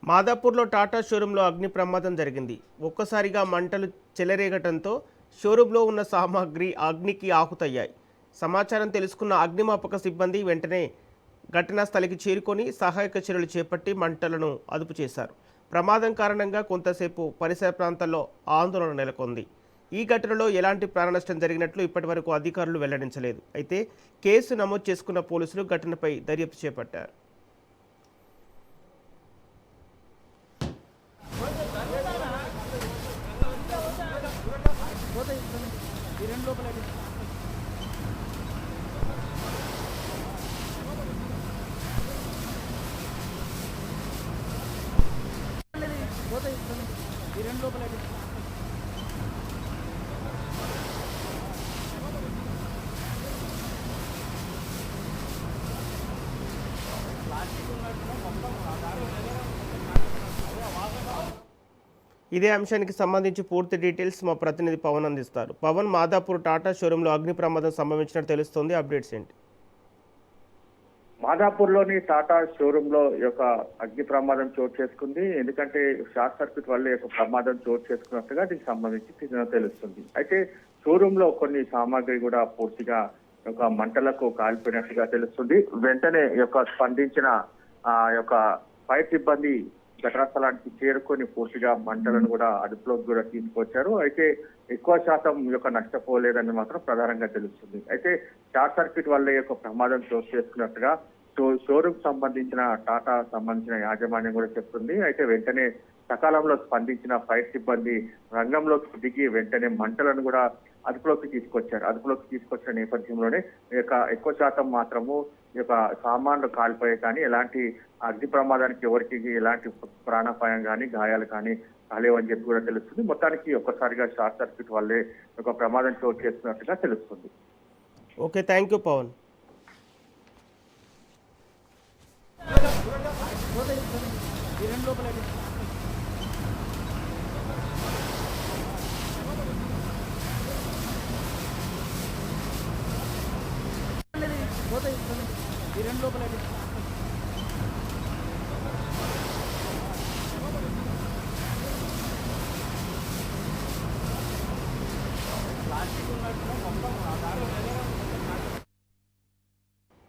మాదాపూర్లో టాటా షోరూంలో అగ్ని ప్రమాదం జరిగింది. ఒక్కసారిగా మంటలు చెలరేగటంతో షోరూంలో ఉన్న సామాగ్రి అగ్నికి ఆహుతయ్యాయి. సమాచారం తెలుసుకున్న అగ్నిమాపక సిబ్బంది వెంటనే ఘటనా స్థలికి చేరుకొని సహాయక చర్యలు చేపట్టి మంటలను అదుపు చేశారు. ప్రమాదం కారణంగా కొంతసేపు పరిసర ప్రాంతాల్లో ఆందోళన నెలకొంది. ఈ ఘటనలో ఎలాంటి ప్రాణనష్టం జరిగినట్లు ఇప్పటివరకు అధికారులు వెల్లడించలేదు. అయితే కేసు నమోదు చేసుకున్న పోలీసులు ఘటనపై దర్యాప్తు చేపట్టారు. ఇదే అంశానికి సంబంధించి పూర్తి డీటెయిల్స్ మా ప్రతినిధి పవన్ అందిస్తారు. పవన్, మాదాపూర్ టాటా షోరూంలో అగ్ని ప్రమాదం సంభవించినట్టు తెలుస్తోంది. అప్డేట్స్ ఏంటి? మాదాపూర్లోని టాటా షోరూమ్ లో యొక్క అగ్ని ప్రమాదం చోటు చేసుకుంది. ఎందుకంటే షార్ట్ సర్క్యూట్ వల్ల యొక్క ప్రమాదం చోటు చేసుకున్నట్టుగా దీనికి సంబంధించి తెలుస్తుంది. అయితే షోరూమ్ లో కొన్ని సామాగ్రి కూడా పూర్తిగా యొక్క మంటలకు కాలిపోయినట్టుగా తెలుస్తుంది. వెంటనే యొక్క స్పందించిన యొక్క ఫైర్ సిబ్బంది ఘటనా స్థలానికి చేరుకొని పూర్తిగా మంటలను కూడా అదుపులోకి కూడా తీసుకొచ్చారు. అయితే ఎక్కువ శాతం యొక్క నష్టపోలేదని మాత్రం ప్రధానంగా తెలుస్తుంది. అయితే షార్ట్ సర్క్యూట్ వల్ల యొక్క ప్రమాదం చోటు చేసుకున్నట్టుగా షోరూమ్ సంబంధించిన టాటా సంబంధించిన యాజమాన్యం కూడా చెప్తుంది. అయితే వెంటనే సకాలంలో స్పందించిన ఫైర్ సిబ్బంది రంగంలోకి దిగి వెంటనే మంటలను కూడా అదుపులోకి తీసుకొచ్చిన నేపథ్యంలోనే ఎక్కువ శాతం మాత్రము ఈ యొక్క సామాన్లు కాలిపోయాయి. కానీ ఎలాంటి అగ్ని ప్రమాదానికి ఎవరికి ఎలాంటి ప్రాణాపాయం కానీ గాయాలు కానీ కాలేవని చెప్పి కూడా తెలుస్తుంది. మొత్తానికి ఒక్కసారిగా షార్ట్ సర్క్యూట్ వల్లే ఒక ప్రమాదం చోటు చేస్తున్నట్టుగా తెలుస్తుంది. Okay, thank you Pavan. Plastic ఉన్నట్టు మొత్తం